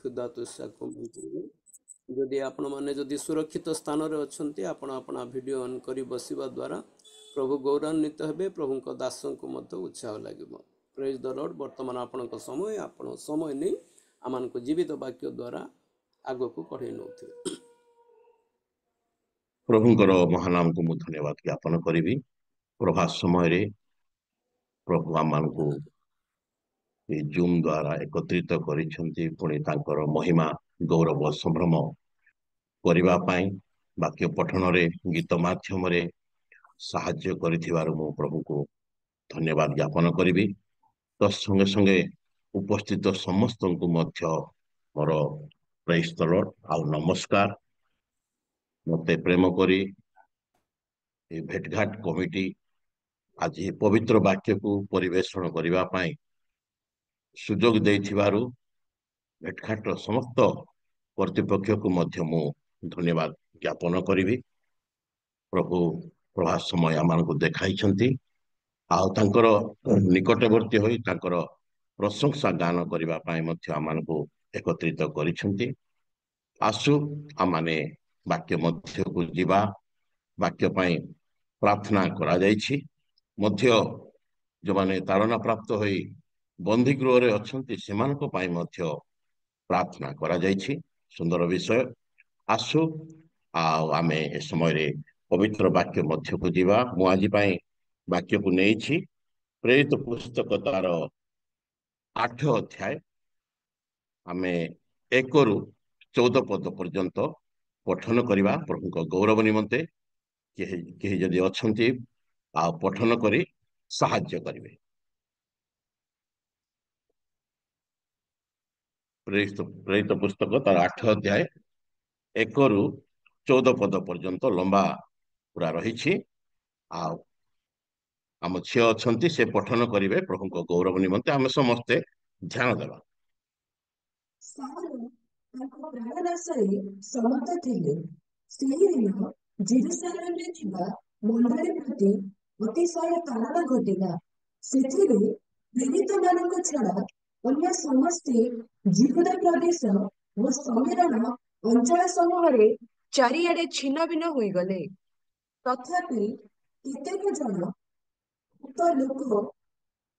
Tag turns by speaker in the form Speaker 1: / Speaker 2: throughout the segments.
Speaker 1: क्षुधातुष्याको जदि आपण माने जदि सुरक्षित स्थान रे अछंती आपण अपना वीडियो ऑन करी बसिबा द्वारा प्रभु गौरवान्वित हेबे प्रभुଙ୍କ दासଙ୍କୁ ମଧ୍ୟ उत्साह ଲାଗିବ। Praise the Lord. वर्तमान आपणक समय नहीं आमको जीवित वाक्य द्वारा आगको कढ़े नौथिबे।
Speaker 2: प्रभुଙ୍କର महानाम को मुझे धन्यवाद ज्ञापन करी। प्रभात समय प्रभु आमको जूम द्वारा एकत्रित करिसेंती पुणी तांकर महिमा गौरव संभ्रम करने वाक्य पठन रे गीत माध्यम साहाय्य करिथिबारु मु प्रभु को धन्यवाद ज्ञापन करी। तो संगे संगे उपस्थित समस्त को मध्य मोर प्रेज द लॉर्ड आ नमस्कार। मते प्रेम करी भेटघाट कमिटी आज पवित्र वाक्य को परिवेषण करने पाई सुजोग देथिबारु भेटघाट समस्त कर्तृपक्ष को मध्य मु धन्यवाद ज्ञापन करी। प्रभु प्रभात समय आम को देखाई आंकर निकटवर्ती होई तांकर प्रशंसा गान करने आम को एकत्रित करिसेंती। आसु आमाने वाक्य मध्य को जीवा वाक्य पाई प्रार्थना करा जायछि। मध्य जो माने तारणा प्राप्त होई बंदीगृह रे अछंती सेमानक पाई मध्य प्रार्थना करा जायछि। सुंदर विषय। आसु आमे ए समय रे पवित्र वाक्य मध्य को जीवा। मु आज पाई वाक्य को नेछि प्रेरित पुस्तक तार 8 अध्याय आमे 1 रु 14 पद पर्यंत पठन करिबा। प्रभु को गौरव निमंते केही जदि अछंती आ पठन करी साहाय्य करिवे। प्रेरित पुस्तक तार 8 अध्याय 1 रु 14 पद पर्यंत लंबा पूरा रही। आम झील अच्छा से पठन करेंगे। प्रभु को गौरव निमंते आम समस्ते ध्यान देवा।
Speaker 3: अन्य समस्ते जिहुदा प्रदेश व समीरण अंचल समूह चारिआडे छिन्न भिन्न होई गले। तथापि केतेक जन उक्त लोक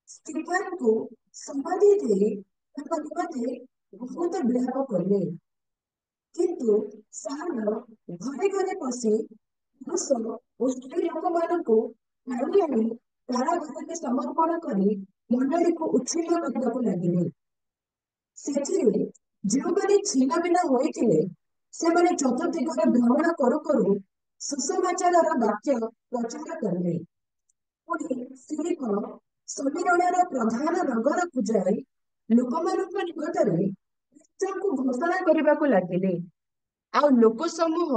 Speaker 3: स्टीफन को समाधि दे निमंते बहुत विलाप कले। किंतु साल घरे घरे पशि पुरुष और स्त्री लोक मानक कारागार समर्पण करी मंडली को उच्छिन्न करने लगे। सेठिरे जोमाने छिन्न भिन्न होइथिले सेमाने चतुर्दिगरे भ्रमण करू करू सुसमाचारर वाक्य प्रचार करले। पुणी फिलिप समीरणर प्रधान नगर को जाई लोकमानक निकटरे ख्रीष्टଙ୍କୁ घोषणा करबाकू लागिले। आ लोक समूह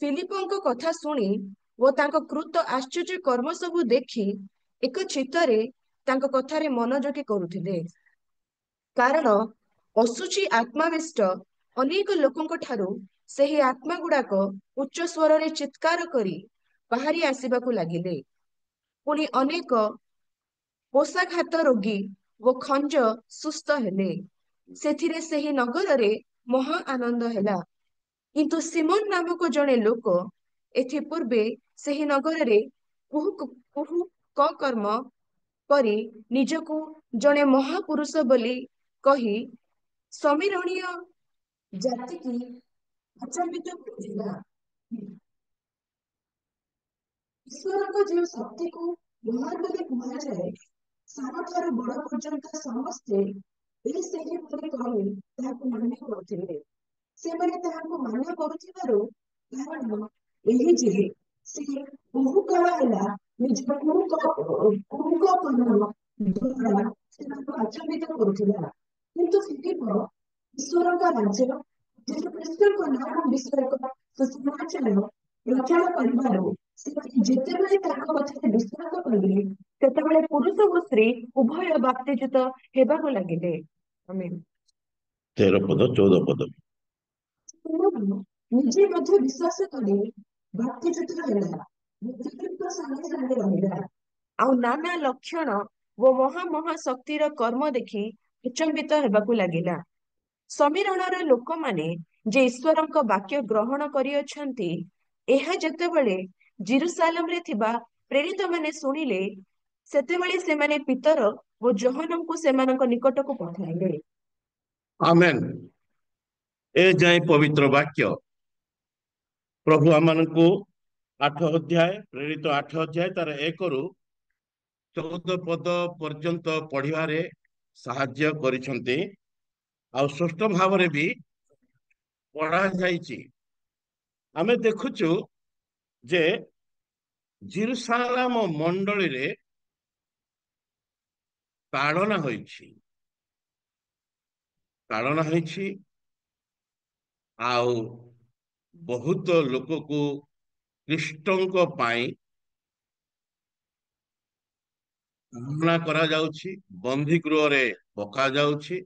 Speaker 3: फिलिपଙ୍କ କଥା शुणी वो तांको कृत आश्चर्य कर्म सबु देखी एक चित्तरे तांको कथारे मनोयोगी करुथिले। कारण असुची आत्माविष्ट अनेक लोकଙ୍କ ठारू सेही आत्मा गुड़ाक उच्च स्वर रे चित्कार करी बाहरी आसीबाकू लागिले। पुणी अनेक पोषाघात रोगी वो खंज सुस्थ हेले। सेथिरे सेही नगर रे महा आनंद हेला। किंतु सिमोन नामक जड़े लोक एथि पूर्वे सेही नगर रे कुहु कर्म करी निजकू जड़े महापुरुष बोली कही समीरणीय जाति की अचंबित करुथिला। ईश्वर जो शक्ति को महान बोली कहा जाए सारा ठारू बड़ पर्यंत समस्ते सेही बोली कही ताहाको मान्य करुथिले। सेमाने ताहाको मान्य करुथिबारु कारण एही जे से बहु काल होला निज कुहुक कर्म द्वारा सेमाको आचरित करुथिला। किंतु फिलिप ईश्वर का राज्य जो क्रिस्टन को नाम विषय का सुसमाचार प्रचार करिबारु जेतेबेले ताको कथा विश्वास कले तेतेबेले पुरुष और स्त्री उभय बाप्तिजित हेबाकू लागिले। आमीन।
Speaker 2: 13 पद 14 पद
Speaker 3: निजे मध्य विश्वास कले बाप्तिजित होला फिलिप संगे संगे रहिला। आ नाना लक्षण वो महा शक्तिर कर्म देखी अचंबित हेबाकू लागिला। ସମୀରଣର ଲୋକମାନେ ଯେ ଈଶ୍ୱରଙ୍କ ବାକ୍ୟ ଗ୍ରହଣ କରିଅଛନ୍ତି, ଏହା ଯେତେବେଳେ ଜିରୁସାଲମରେ ଥିବା ପ୍ରେରିତମାନେ ଶୁଣିଲେ, ସେତେବେଳେ ସେମାନେ ପିତର ଓ ଯୋହନଙ୍କୁ ସେମାନଙ୍କ ନିକଟକୁ ପଠାଇଲେ।
Speaker 2: ଆମେନ୍। ଏ ଯାଏ ପବିତ୍ର ବାକ୍ୟ ପ୍ରଭୁ ଆମମାନଙ୍କୁ 8 ଅଧ୍ୟାୟ ପ୍ରେରିତ 8 ଅଧ୍ୟାୟ ତାର 1ରୁ 14 ପଦ ପର୍ଯ୍ୟନ୍ତ ପଢିବାରେ ସାହାଯ୍ୟ କରିଛନ୍ତି, ଆଉ ସ୍ପଷ୍ଟ ଭାବରେ ବି ପଢା ଯାଇଛି। ଆମେ ଦେଖୁଛୁ ଯେ ଜିରୁସାଲାମ ମଣ୍ଡଳୀରେ ତାଡ଼ନା ହୋଇଛି ଆଉ ବହୁତ ଲୋକକୁ ଖ୍ରୀଷ୍ଟଙ୍କ ପାଇଁ ତାଡ଼ନା କରାଯାଉଛି, ବନ୍ଦୀ ଗୃହରେ ପକାଯାଉଛି,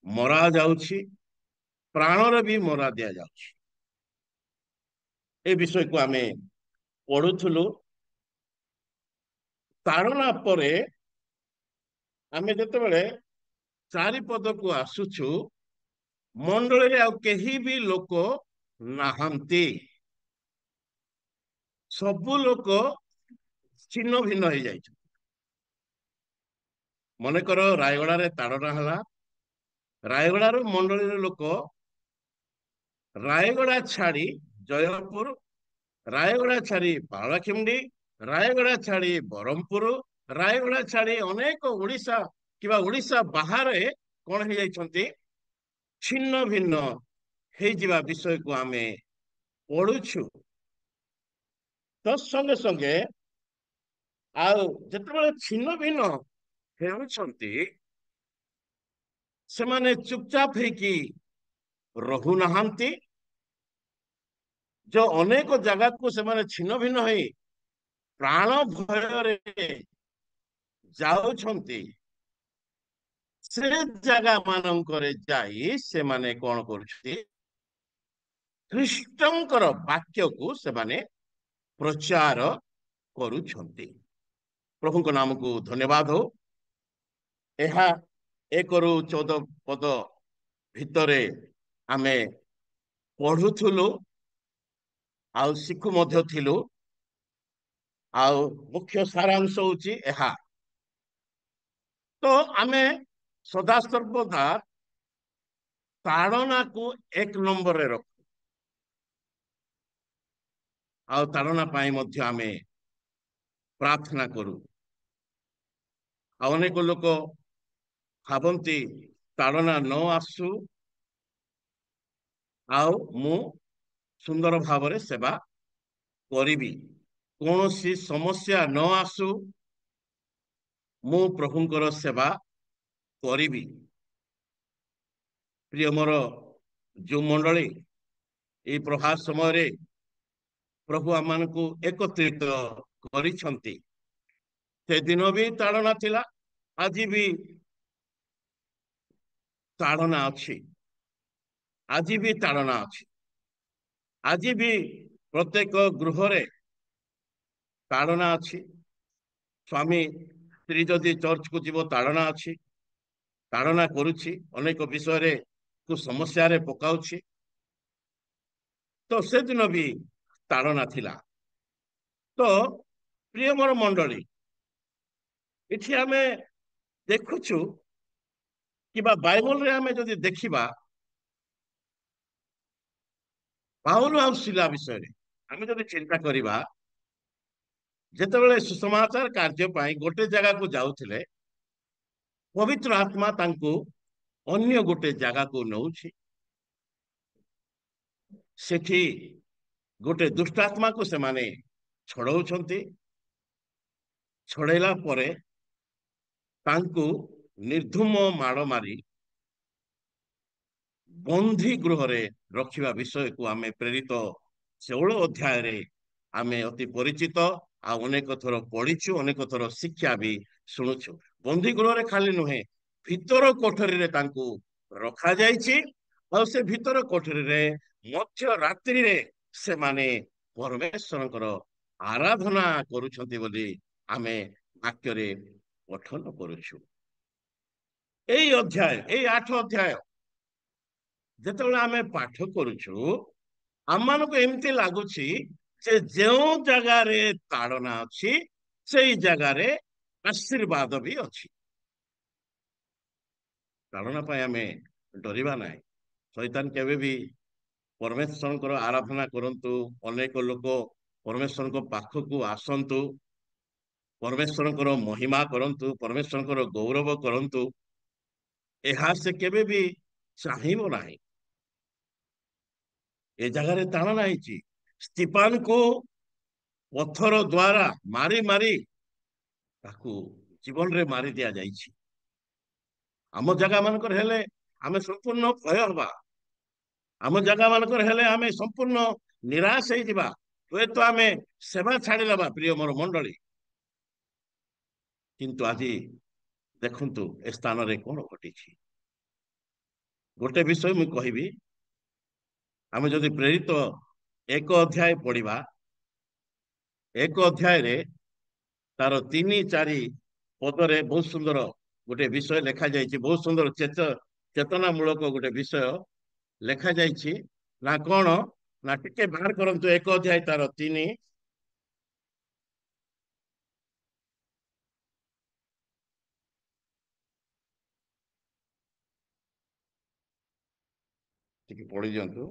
Speaker 2: ମରା ଯାଉଛି, ପ୍ରାଣରେ ବି ମରା ଦିଆଯାଉଛି। ଏ ବିଷୟକୁ ଆମେ ପଢୁଥିଲୁ। ତାଡ଼ନା ପରେ ଆମେ ଯେତେବେଳେ 4 ପଦକୁ ଆସୁଛୁ, ମଣ୍ଡଳୀରେ ଆଉ କେହି ବି ଲୋକ ନାହାନ୍ତି। ସବୁ ଲୋକ ଛିନ୍ନ ଭିନ୍ନ ହେଇଯାଇଛନ୍ତି। ମନେକର ରାୟଗଡାରେ ତାଡ଼ନା ହେଲା, ରାୟଗଡାରୁ ମଣ୍ଡଳୀର ଲୋକ ରାୟଗଡା ଛାଡି ଜୟପୁର, ରାୟଗଡା ଛାଡି ପାରଳାଖେମୁଣ୍ଡି, ରାୟଗଡା ଛାଡି ବ୍ରହ୍ମପୁର, ରାୟଗଡା ଛାଡି ଅନେକ ଓଡିଶା କିମ୍ବା ଓଡିଶା ବାହାରେ କଣ ହେଇଯାଇଛନ୍ତି, ଛିନ୍ନ ଭିନ୍ନ ହେଇଯିବା ବିଷୟକୁ ଆମେ ପଢୁଛୁ। ତ ସଙ୍ଗେ ସଙ୍ଗେ ଆଉ ଯେତେବେଳେ ଛିନ୍ନ ଭିନ୍ନ ହେଉଛନ୍ତି, ସେମାନେ ଚୁପଚାପ ହେଇକି ରହୁନାହାନ୍ତି। ଯୋଉ ଅନେକ ଜାଗାକୁ ସେମାନେ ଛିନ୍ନ ଭିନ୍ନ ହେଇ ପ୍ରାଣ ଭୟରେ ଯାଉଛନ୍ତି, ସେ ଜାଗା ମାନଙ୍କରେ ଯାଇ ସେମାନେ କଣ କରୁଛନ୍ତି, ଖ୍ରୀଷ୍ଟଙ୍କର ବାକ୍ୟକୁ ସେମାନେ ପ୍ରଚାର କରୁଛନ୍ତି। ପ୍ରଭୁଙ୍କ ନାମକୁ ଧନ୍ୟବାଦ ହଉ। ଏହା 1ରୁ 14 ପଦ ଭିତରେ ଆମେ ପଢୁଥିଲୁ ଆଉ ଶିଖୁ ମଧ୍ୟ ଥିଲୁ, ଆଉ ମୁଖ୍ୟ ସାରାଂଶ ହଉଛି ଏହା। ତ ଆମେ ସଦାସର୍ବଦା ତାଡ଼ନାକୁ 1 ନମ୍ବରରେ ରଖୁ, ଆଉ ତାଡ଼ନା ପାଇଁ ମଧ୍ୟ ଆମେ ପ୍ରାର୍ଥନା କରୁ। ଆଉ ଅନେକ ଲୋକ ଭାବନ୍ତି ତାଡ଼ନା ନ ଆସୁ, ଆଉ ମୁଁ ସୁନ୍ଦର ଭାବରେ ସେବା କରିବି, କୌଣସି ସମସ୍ୟା ନ ଆସୁ, ମୁଁ ପ୍ରଭୁଙ୍କର ସେବା କରିବି। ପ୍ରିୟ ମୋର ଯୋଉ ମଣ୍ଡଳୀ ଏଇ ପ୍ରଭାତ ସମୟରେ ପ୍ରଭୁ ଆମମାନଙ୍କୁ ଏକତ୍ରିତ କରିଛନ୍ତି, ସେଦିନ ବି ତାଡ଼ନା ଥିଲା, ଆଜି ବି ତାଡ଼ନା ଅଛି, ଆଜି ବି ତାଡ଼ନା ଅଛି। ଆଜି ବି ପ୍ରତ୍ୟେକ ଗୃହରେ ତାଡ଼ନା ଅଛି। ସ୍ୱାମୀ ସ୍ତ୍ରୀ ଯଦି ଚର୍ଚ୍ଚକୁ ଯିବ, ତାଡ଼ନା ଅଛି, ତାଡ଼ନା କରୁଛି, ଅନେକ ବିଷୟରେ ସମସ୍ୟାରେ ପକାଉଛି। ତ ସେଦିନ ବି ତାଡ଼ନା ଥିଲା। ତ ପ୍ରିୟ ମୋର ମଣ୍ଡଳୀ, ଏଠି ଆମେ ଦେଖୁଛୁ କିମ୍ବା ବାଇବଲରେ ଆମେ ଯଦି ଦେଖିବା, ପାଉଲ ଆଉ ଶିଲା ବିଷୟରେ ଆମେ ଯଦି ଚିନ୍ତା କରିବା, ଯେତେବେଳେ ସୁସମାଚାର କାର୍ଯ୍ୟ ପାଇଁ ଗୋଟେ ଜାଗାକୁ ଯାଉଥିଲେ, ପବିତ୍ର ଆତ୍ମା ତାଙ୍କୁ ଅନ୍ୟ ଗୋଟେ ଜାଗାକୁ ନେଉଛି। ସେଠି ଗୋଟେ ଦୁଷ୍ଟାତ୍ମାକୁ ସେମାନେ ଛଡଉଛନ୍ତି। ଛଡେଇଲା ପରେ ତାଙ୍କୁ ନିର୍ଧୂମ ମାଡ଼ ମାରି ବନ୍ଦୀ ଗୃହରେ ରଖିବା ବିଷୟକୁ ଆମେ ପ୍ରେରିତ 16 ଅଧ୍ୟାୟରେ ଆମେ ଅତି ପରିଚିତ, ଆଉ ଅନେକ ଥର ପଢିଛୁ, ଅନେକ ଥର ଶିକ୍ଷା ବି ଶୁଣୁଛୁ। ବନ୍ଦୀ ଗୃହରେ ଖାଲି ନୁହେଁ, ଭିତର କୋଠରୀରେ ତାଙ୍କୁ ରଖାଯାଇଛି, ଆଉ ସେ ଭିତର କୋଠରୀରେ ମଧ୍ୟ ରାତ୍ରିରେ ସେମାନେ ପରମେଶ୍ୱରଙ୍କର ଆରାଧନା କରୁଛନ୍ତି ବୋଲି ଆମେ ବାକ୍ୟରେ ପଠନ କରୁଛୁ। ଏଇ ଅଧ୍ୟାୟ, ଏଇ 8 ଅଧ୍ୟାୟ ଯେତେବେଳେ ଆମେ ପାଠ କରୁଛୁ, ଆମମାନଙ୍କୁ ଏମିତି ଲାଗୁଛି ଯେ ଯେଉଁ ଜାଗାରେ ତାଡ଼ନା ଅଛି ସେଇ ଜାଗାରେ ଆଶୀର୍ବାଦ ବି ଅଛି। ତାଡ଼ନା ପାଇଁ ଆମେ ଡରିବା ନାହିଁ। ଶୈତାନ କେବେ ବି ପରମେଶ୍ୱରଙ୍କର ଆରାଧନା କରନ୍ତୁ, ଅନେକ ଲୋକ ପରମେଶ୍ୱରଙ୍କ ପାଖକୁ ଆସନ୍ତୁ, ପରମେଶ୍ୱରଙ୍କର ମହିମା କରନ୍ତୁ, ପରମେଶ୍ୱରଙ୍କର ଗୌରବ କରନ୍ତୁ, ଏହା ସେ କେବେ ବି ଚାହିଁବ ନାହିଁ। ଏ ଜାଗାରେ ତାଡ଼ନା ହେଇଛି। ସ୍ତିଫାନକୁ ପଥର ଦ୍ୱାରା ମାରି ମାରି ତାକୁ ଜୀବନରେ ମାରି ଦିଆଯାଇଛି। ଆମ ଜାଗା ମାନଙ୍କର ହେଲେ ଆମେ ସମ୍ପୂର୍ଣ୍ଣ ଭୟ ହବା। ଆମ ଜାଗା ମାନଙ୍କର ହେଲେ ଆମେ ସମ୍ପୂର୍ଣ୍ଣ ନିରାଶ ହେଇଯିବା। ହୁଏତ ଆମେ ସେବା ଛାଡ଼ିଦେବା। ପ୍ରିୟ ମୋର ମଣ୍ଡଳୀ, କିନ୍ତୁ ଆଜି ଦେଖନ୍ତୁ ଏ ସ୍ଥାନରେ କଣ ଘଟିଛି। ଗୋଟେ ବିଷୟ ମୁଁ କହିବି, ଆମେ ଯଦି ପ୍ରେରିତ 1 ଅଧ୍ୟାୟ ପଢିବା, 1 ଅଧ୍ୟାୟରେ ତାର 3-4 ପଦରେ ବହୁତ ସୁନ୍ଦର ଗୋଟେ ବିଷୟ ଲେଖାଯାଇଛି। ବହୁତ ସୁନ୍ଦର ଚେତନାମୂଳକ ଗୋଟେ ବିଷୟ ଲେଖାଯାଇଛି। ନା କଣ? ନା ଟିକେ ବାହାର କରନ୍ତୁ 1 ଅଧ୍ୟାୟ ତାର 3। ଟିକେ ପଢି ଦିଅନ୍ତୁ।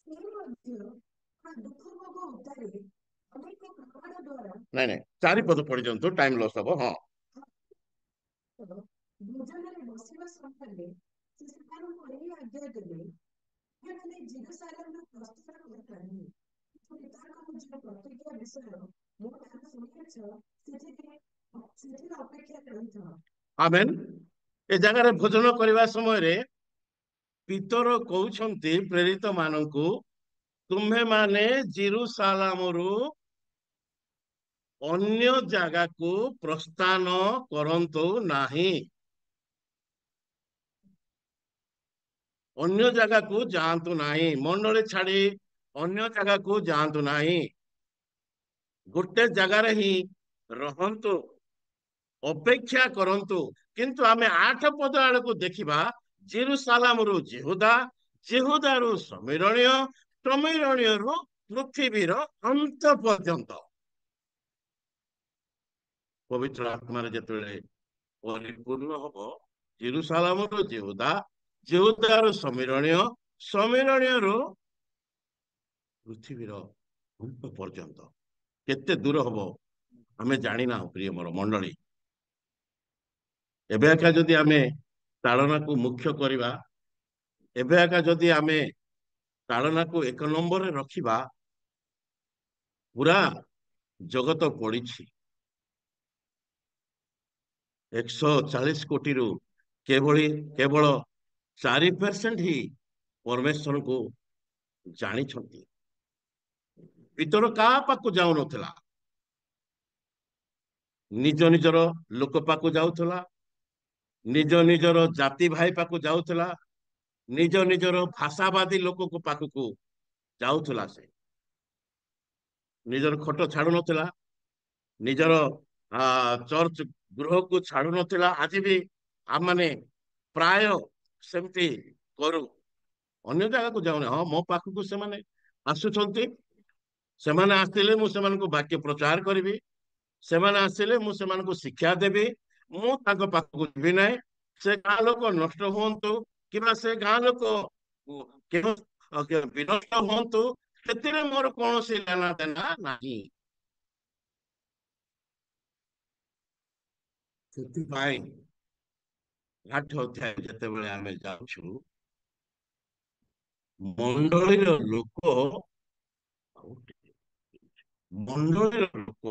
Speaker 3: ସେ ମଧ୍ୟ ଦୁଃଖ ଭୋଗ ଉତ୍ତାରେ ଅନେକ ପ୍ରମାଣ ଦ୍ୱାରା
Speaker 2: ନାଇଁ ନାଇଁ 4 ପଦ ପଢି ଦିଅନ୍ତୁ, ଟାଇମ ଲସ୍ ହବ। ହଁ,
Speaker 3: ଭୋଜନରେ ବସିବା ସମୟରେ ସେ ସେମାନଙ୍କୁ ଏହି ଆଜ୍ଞା ଦେଲେ, ଏମାନେ ଜେରୁସାଲେମର ପ୍ରସ୍ତାବ କରିପାରିବେ। ପିତାଙ୍କ ଯେଉଁ ପ୍ରତିଜ୍ଞା ବିଷୟ ମୋ ଠାରୁ ଶୁଣିଅଛ, ସେଥିରେ ଅପେକ୍ଷା କରିଥାଅ।
Speaker 2: ଆମେନ୍। ଏ ଜାଗାରେ ଭୋଜନ କରିବା ସମୟରେ ପିତର କହୁଛନ୍ତି ପ୍ରେରିତ ମାନଙ୍କୁ, ତୁମ୍ଭେମାନେ ଜେରୁସାଲେମରୁ ଅନ୍ୟ ଜାଗାକୁ ପ୍ରସ୍ଥାନ କରନ୍ତୁ ନାହିଁ। ଅନ୍ୟ ଜାଗାକୁ ଯାଆନ୍ତୁ ନାହିଁ। ମଣ୍ଡଳୀ ଛାଡି ଅନ୍ୟ ଜାଗାକୁ ଯାଆନ୍ତୁ ନାହିଁ। ଗୋଟେ ଜାଗାରେ ହିଁ ରହନ୍ତୁ, ଅପେକ୍ଷା କରନ୍ତୁ। କିନ୍ତୁ ଆମେ 8 ପଦ ଆଡକୁ ଦେଖିବା, ଜେରୁସାଲେମରୁ ଯେହୁଦା, ଯେହୁଦାରୁ ସମୀରଣୀୟ, ସମୀରଣୀୟରୁ ପୃଥିବୀର ଅନ୍ତ ପର୍ଯ୍ୟନ୍ତ। ପବିତ୍ର ଆତ୍ମାରେ ଯେତେବେଳେ ପରିପୂର୍ଣ୍ଣ ହବ, ଜେରୁସାଲେମରୁ ଯେହୁଦା, ଯେହୁଦାରୁ ସମୀରଣୀୟ, ସମୀରଣୀୟରୁ ପୃଥିବୀର ଅନ୍ତ ପର୍ଯ୍ୟନ୍ତ। କେତେ ଦୂର ହବ ଆମେ ଜାଣିନାହୁଁ। ପ୍ରିୟ ମୋର ମଣ୍ଡଳୀ, ଏବେ ଏକା ଯଦି ଆମେ ତାଳନାକୁ ମୁଖ୍ୟ କରିବା, ଏବେ ଏକା ଯଦି ଆମେ ତାଳନାକୁ 1 ନମ୍ବରରେ ରଖିବା, ପୁରା ଜଗତ ପଡିଛି। 140 କୋଟିରୁ କେବଳ 4% ହିଁ ପରମେଶ୍ୱରଙ୍କୁ ଜାଣିଛନ୍ତି। ପିତର କାହା ପାଖକୁ ଯାଉନଥିଲା, ନିଜ ନିଜର ଲୋକ ପାଖକୁ ଯାଉଥିଲା, ନିଜ ନିଜର ଜାତି ଭାଇ ପାଖକୁ ଯାଉଥିଲା, ନିଜ ନିଜର ଭାଷାବାଦୀ ଲୋକଙ୍କ ପାଖକୁ ଯାଉଥିଲା। ସେ ନିଜର ଖଟ ଛାଡୁନଥିଲା, ନିଜର ଚର୍ଚ୍ଚ ଗୃହକୁ ଛାଡୁନଥିଲା। ଆଜି ବି ଆମମାନେ ପ୍ରାୟ ସେମିତି କରୁ। ଅନ୍ୟ ଜାଗାକୁ ଯାଉନି। ହଁ, ମୋ ପାଖକୁ ସେମାନେ ଆସୁଛନ୍ତି। ସେମାନେ ଆସିଲେ ମୁଁ ସେମାନଙ୍କୁ ବାକ୍ୟ ପ୍ରଚାର କରିବି। ସେମାନେ ଆସିଲେ ମୁଁ ସେମାନଙ୍କୁ ଶିକ୍ଷା ଦେବି। ମୁଁ ତାଙ୍କ ପାଖକୁ ଯିବି ନାହିଁ। ସେ ଗାଁ ଲୋକ ନଷ୍ଟ ହୁଅନ୍ତୁ କିମ୍ବା ସେ ଗାଁ ଲୋକ ବିନଷ୍ଟ ହୁଅନ୍ତୁ, ସେଥିରେ ମୋର କୌଣସି ଲେନା ଦେନା ନାହିଁ। ସେଥିପାଇଁ 8 ଅଧ୍ୟାୟ ଯେତେବେଳେ ଆମେ ଯାଉଛୁ, ମଣ୍ଡଳୀର ଲୋକ ମଣ୍ଡଳୀର ଲୋକ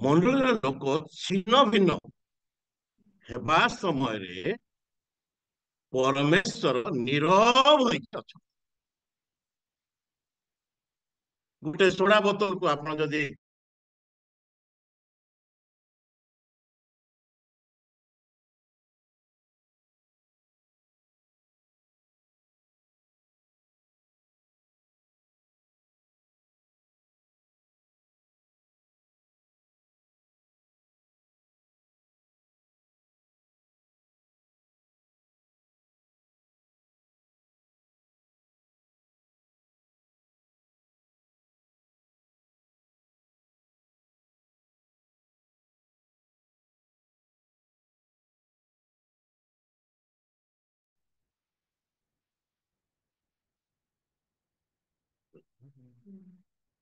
Speaker 2: ମଣ୍ଡଳୀର ଲୋକ ଛିନ୍ନ ଭିନ୍ନ ହେବା ସମୟରେ ପରମେଶ୍ୱର ନୀରବ ହେଇକି ଅଛନ୍ତି। ଗୋଟେ ସୋଡା ବୋତଲକୁ ଆପଣ ଯଦି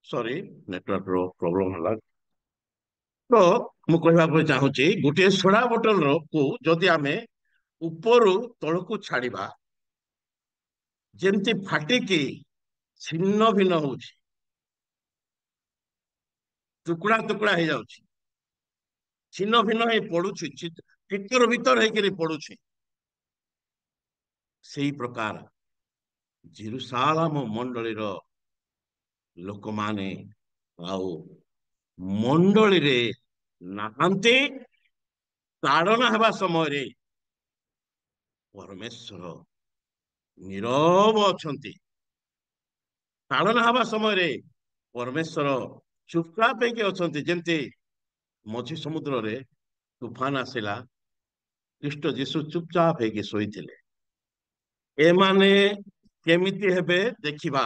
Speaker 2: ସରି ନେଟୱାର୍କର ପ୍ରୋବ୍ଲେମ ହେଲା। ତ ମୁଁ କହିବାକୁ ଚାହୁଁଛି ଗୋଟିଏ ସୋଡା ବୋଟଲର କୁ ଯଦି ଆମେ ଉପରୁ ତଳକୁ ଛାଡିବା ଯେମିତି ଫାଟିକି ଛିନ୍ନ ଭିନ୍ନ ହଉଛି, ଟୁକୁଡା ଟୁକୁଡା ହେଇଯାଉଛି, ଛିନ୍ନ ଭିନ୍ନ ହେଇ ପଡୁଛି, ଭିତର ଭିତର ହେଇକିରି ପଡୁଛି। ସେଇ ପ୍ରକାର ଜେରୁସାଲେମ ମଣ୍ଡଳୀର ଲୋକମାନେ ଆଉ ମଣ୍ଡଳୀରେ ନାହାନ୍ତି। ତାଡନା ହେବା ସମୟରେ ପରମେଶ୍ୱର ନୀରବ ଅଛନ୍ତି। ତାଡନା ହେବା ସମୟରେ ପରମେଶ୍ୱର ଚୁପଚାପ ହେଇକି ଅଛନ୍ତି। ଯେମିତି ମଝି ସମୁଦ୍ରରେ ତୁଫାନ ଆସିଲା, ଖ୍ରୀଷ୍ଟ ଯୀଶୁ ଚୁପଚାପ ହେଇକି ଶୋଇଥିଲେ। ଏମାନେ କେମିତି ହେବେ ଦେଖିବା,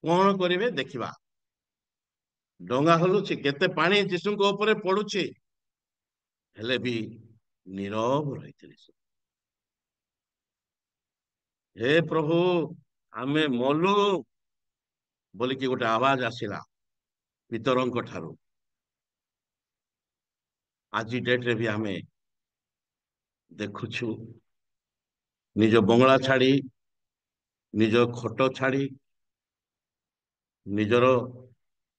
Speaker 2: କଣ କରିବେ ଦେଖିବା। ଡଙ୍ଗା ହଲୁଛି, କେତେ ପାଣି ଯୀଶୁଙ୍କ ଉପରେ ପଡୁଛି, ହେଲେ ବି ନୀରବ ରହିଥିଲେ। ହେ ପ୍ରଭୁ ଆମେ ମଲୁ ବୋଲିକି ଗୋଟେ ଆୱାଜ ଆସିଲା ପିତରଙ୍କ ଠାରୁ। ଆଜି ଡେଟରେ ବି ଆମେ ଦେଖୁଛୁ, ନିଜ ବଙ୍ଗଳା ଛାଡି, ନିଜ ଖଟ ଛାଡି, ନିଜର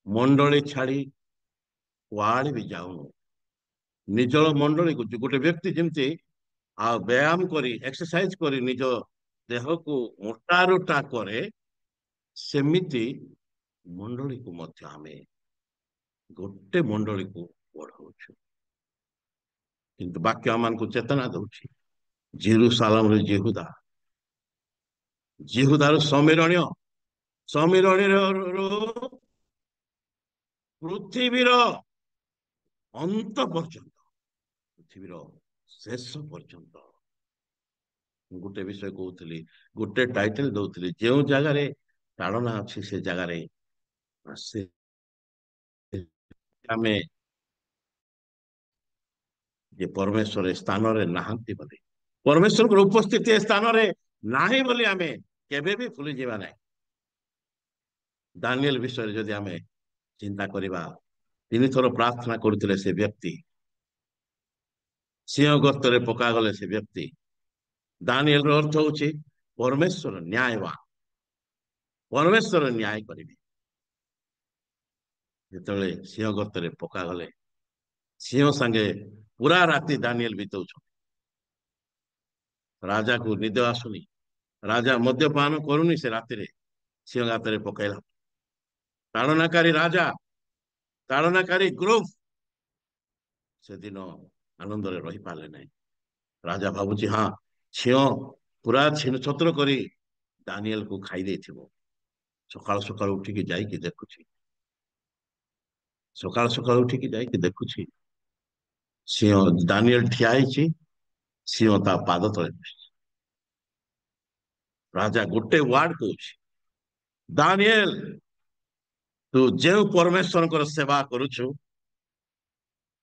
Speaker 2: ମଣ୍ଡଳୀ ଛାଡି କୁଆଡେ ବି ଯାଉନୁ। ନିଜର ମଣ୍ଡଳୀକୁ ଗୋଟେ ବ୍ୟକ୍ତି ଯେମିତି ଆଉ ବ୍ୟାୟାମ କରି ଏକ୍ସରସାଇଜ କରି ନିଜ ଦେହକୁ ମୋଟାରୁଟା କରେ, ସେମିତି ମଣ୍ଡଳୀକୁ ମଧ୍ୟ ଆମେ ଗୋଟେ ମଣ୍ଡଳୀକୁ ବଢାଉଛୁ। କିନ୍ତୁ ବାକ୍ୟ ଆମମାନଙ୍କୁ ଚେତନା ଦଉଛି, ଜେରୁସାଲେମରେ ଜିହୁଦାର ସମୀରଣୀରୁ ପୃଥିବୀର ଅନ୍ତ ପର୍ଯ୍ୟନ୍ତ, ପୃଥିବୀର ଶେଷ ପର୍ଯ୍ୟନ୍ତ। ଗୋଟେ ବିଷୟ କହୁଥିଲି, ଗୋଟେ ଟାଇଟେଲ ଦଉଥିଲି, ଯେଉଁ ଜାଗାରେ ତାଳନା ଅଛି ସେ ଜାଗାରେ ଆମେ ଯେ ପରମେଶ୍ୱର ଏ ସ୍ଥାନରେ ନାହାନ୍ତି ବୋଲି, ପରମେଶ୍ୱରଙ୍କର ଉପସ୍ଥିତି ଏ ସ୍ଥାନରେ ନାହିଁ ବୋଲି ଆମେ କେବେ ବି ଭୁଲିଯିବା ନାହିଁ। ଦାନିଏଲ ବିଷୟରେ ଯଦି ଆମେ ଚିନ୍ତା କରିବା, 3 ଥର ପ୍ରାର୍ଥନା କରୁଥିଲେ ସେ ବ୍ୟକ୍ତି, ସିଂହ ଗର୍ତ୍ତରେ ପକାଗଲେ ସେ ବ୍ୟକ୍ତି। ଦାନିଏଲର ଅର୍ଥ ହଉଛି ପରମେଶ୍ୱର ନ୍ୟାୟବାନ, ପରମେଶ୍ୱର ନ୍ୟାୟ କରିବେ। ଯେତେବେଳେ ସିଂହ ଗର୍ତ୍ତରେ ପକାଗଲେ, ସିଂହ ସାଙ୍ଗେ ପୁରା ରାତି ଦାନିଏଲ ବିତଉଛନ୍ତି। ରାଜାକୁ ନିଦ ଆସୁନି, ରାଜା ମଦ୍ୟପାନ କରୁନି, ସେ ରାତିରେ ସିଂହ ଗାତରେ ପକାଇଲା। ତାଳନାକାରୀ ରାଜା, ତାଳନାକାରୀ ଗ୍ରୁପ ସେଦିନ ଆନନ୍ଦରେ ରହିପାରିଲେ ନାହିଁ। ରାଜା ଭାବୁଛି ହଁ ସିଂହ ପୁରା ଛିନ୍ନଛତ୍ର କରି ଦାନିଏଲକୁ ଖାଇ ଦେଇଥିବ। ସକାଳୁ ସକାଳୁ ଉଠିକି ଯାଇକି ଦେଖୁଛି, ସିଂହ ଦାନିଏଲ ଠିଆ ହେଇଛି, ସିଂହ ତା ପାଦ ତଳେ ବସିଛି। ରାଜା ଗୋଟେ ୱାର୍ଡ କହୁଛି, ଦାନିଏଲ ତୁ ଯେଉଁ ପରମେଶ୍ୱରଙ୍କର ସେବା କରୁଛୁ,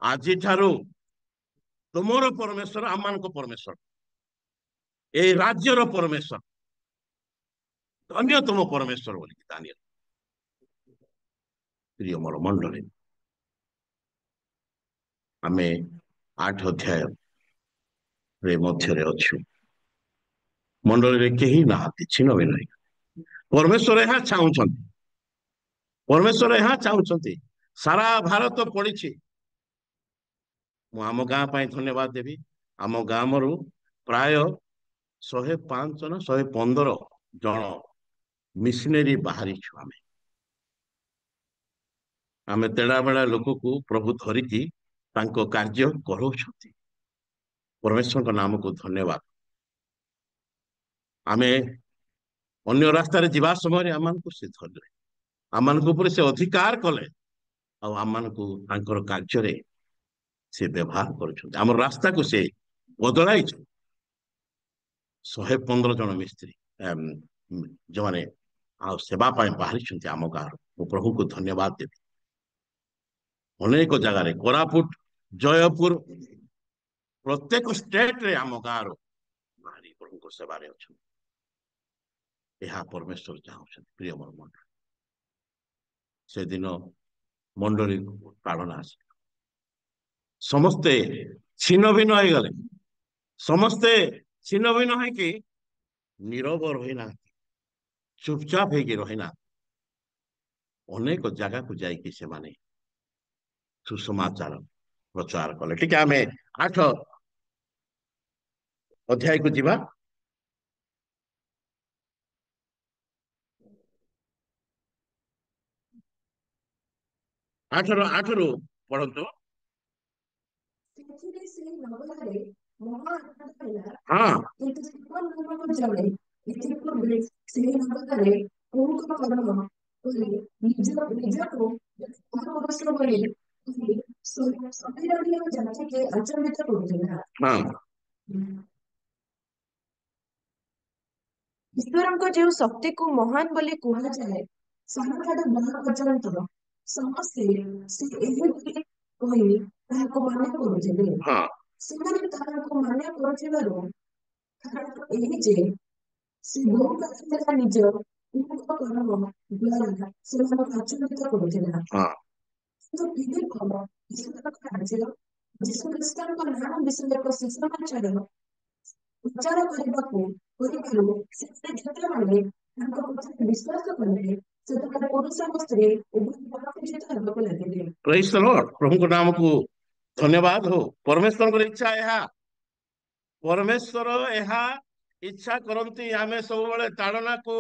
Speaker 2: ଆଜିଠାରୁ ତୁମର ପରମେଶ୍ୱର ଆମମାନଙ୍କ ପରମେଶ୍ୱର, ଏଇ ରାଜ୍ୟର ପରମେଶ୍ୱର, ଧନ୍ୟ ତୁମ ପରମେଶ୍ୱର ବୋଲିକି ଦାନିଏଲ। ପ୍ରିୟ ମୋର ମଣ୍ଡଳୀ, ଆମେ 8 ଅଧ୍ୟାୟରେ ମଧ୍ୟରେ ଅଛୁ। ମଣ୍ଡଳୀରେ କେହି ନାହାନ୍ତି, ଛିନ୍ନ ବି ନାହିଁ। ପରମେଶ୍ୱର ଏହା ଚାହୁଁଛନ୍ତି, ପରମେଶ୍ୱର ଏହା ଚାହୁଁଛନ୍ତି। ସାରା ଭାରତ ପଡିଛି। ମୁଁ ଆମ ଗାଁ ପାଇଁ ଧନ୍ୟବାଦ ଦେବି। ଆମ ଗାଁରୁ ପ୍ରାୟ 105 ନା 115 ଜଣ ମିଶନେରୀ ବାହାରିଛୁ। ଆମେ ତେଢା ବେଳା ଲୋକକୁ ପ୍ରଭୁ ଧରିକି ତାଙ୍କ କାର୍ଯ୍ୟ କରାଉଛନ୍ତି। ପରମେଶ୍ୱରଙ୍କ ନାମକୁ ଧନ୍ୟବାଦ। ଆମେ ଅନ୍ୟ ରାସ୍ତାରେ ଯିବା ସମୟରେ ଆମମାନଙ୍କୁ ସେ ଧରିଲେ, ଆମମାନଙ୍କ ଉପରେ ସେ ଅଧିକାର କଲେ, ଆଉ ଆମମାନଙ୍କୁ ତାଙ୍କର କାର୍ଯ୍ୟରେ ସେ ବ୍ୟବହାର କରୁଛନ୍ତି। ଆମର ରାସ୍ତାକୁ ସେ ବଦଳାଇଛନ୍ତି। 115 ଜଣ ମିସ୍ତ୍ରୀ ଯେଉଁମାନେ ଆଉ ସେବା ପାଇଁ ବାହାରିଛନ୍ତି ଆମ ଗାଁରୁ, ମୁଁ ପ୍ରଭୁଙ୍କୁ ଧନ୍ୟବାଦ ଦେବି। ଅନେକ ଜାଗାରେ କୋରାପୁଟ, ଜୟପୁର, ପ୍ରତ୍ୟେକ ଷ୍ଟେଟରେ ଆମ ଗାଁରୁ ବାହାରି ପ୍ରଭୁଙ୍କ ସେବାରେ ଅଛନ୍ତି। ଏହା ପରମେଶ୍ୱର ଚାହୁଁଛନ୍ତି। ପ୍ରିୟ ମୋର ମଣ୍ଡଳୀ, ସେଦିନ ମଣ୍ଡଳୀକୁ ତାଡ଼ନା ଆସିଲା। ସମସ୍ତେ ଛିନ୍ନ ଭିନ୍ନ ହେଇଗଲେ। ସମସ୍ତେ ଛିନ୍ନ ଭିନ୍ନ ହେଇକି ନୀରବ ରହିନାହାନ୍ତି, ଚୁପଚାପ ହେଇକି ରହିନାହାନ୍ତି। ଅନେକ ଜାଗାକୁ ଯାଇକି ସେମାନେ ସୁସମାଚାର ପ୍ରଚାର କଲେ। ଟିକେ ଆମେ 8 ଅଧ୍ୟାୟକୁ ଯିବା। 8ରୁ ପଢନ୍ତୁ।
Speaker 3: ସେଥିରେ ସେହି ନଗରରେ ମହା ଆଘାତ ହେଲା।
Speaker 2: ହଁ,
Speaker 3: କିନ୍ତୁ ସ୍ତିଫେନ ନାମକ ଜଣେ ଇଥିପୂର୍ବେ ସେହି ନଗରରେ ପ୍ରମୁଖ କର୍ମ କରି ନିଜକୁ ମହାପୁରୁଷ ବୋଲି କହି ସବିନୟ ଜାତିକେ ଆଚମ୍ବିତ କରୁଥିଲା।
Speaker 2: ହଁ,
Speaker 3: ଈଶ୍ୱରଙ୍କ ଯେଉଁ ଶକ୍ତିକୁ ମହାନ ବୋଲି କୁହାଯାଏ, ସବୁଠାରୁ ବଡ଼ ପର୍ଯ୍ୟନ୍ତ ସମସ୍ତେ ସେ ଏହି ବୋଲି କହି ତାହାକୁ ମାନ୍ୟ କରୁଥିଲେ।
Speaker 2: ହଁ,
Speaker 3: ସେମାନେ ତାହାକୁ ମାନ୍ୟ କରୁଥିବାରୁ କାରଣ ଏହି ଯେ ସେ ବହୁ କଥା ନିଜ ପ୍ରମୁଖ କର୍ମ ଦ୍ୱାରା ସେମାନଙ୍କୁ ଆଚମ୍ବିତ କରୁଥିଲା।
Speaker 2: ହଁ,
Speaker 3: କିନ୍ତୁ ଫିଲିପ ଈଶ୍ୱରଙ୍କ ରାଜ୍ୟ ଯୀଶୁଖ୍ରୀଷ୍ଟଙ୍କ ନାମ ବିଷୟରେ ଏକ ସୁସମାଚାର ପ୍ରଚାର କରିବାରୁ ସେମାନେ ଯେତେବେଳେ ତାଙ୍କ କଥାରେ ବିଶ୍ୱାସ କଲେ, ସେତେବେଳେ ପୁରୁଷ ଓ ସ୍ତ୍ରୀ ଉଭୟ ବାପ୍ତିସ୍ମ ହେବାକୁ ଲାଗିଲେ।
Speaker 2: ପ୍ରେଜ୍ ଦ ଲର୍ଡ। ପ୍ରଭୁଙ୍କ ନାମକୁ ଧନ୍ୟବାଦ ହଉ। ପରମେଶ୍ୱରଙ୍କର ଇଚ୍ଛା ଏହା। ପରମେଶ୍ୱର ଏହା ଇଚ୍ଛା କରନ୍ତି ଆମେ ସବୁବେଳେ ତାଡ଼ନାକୁ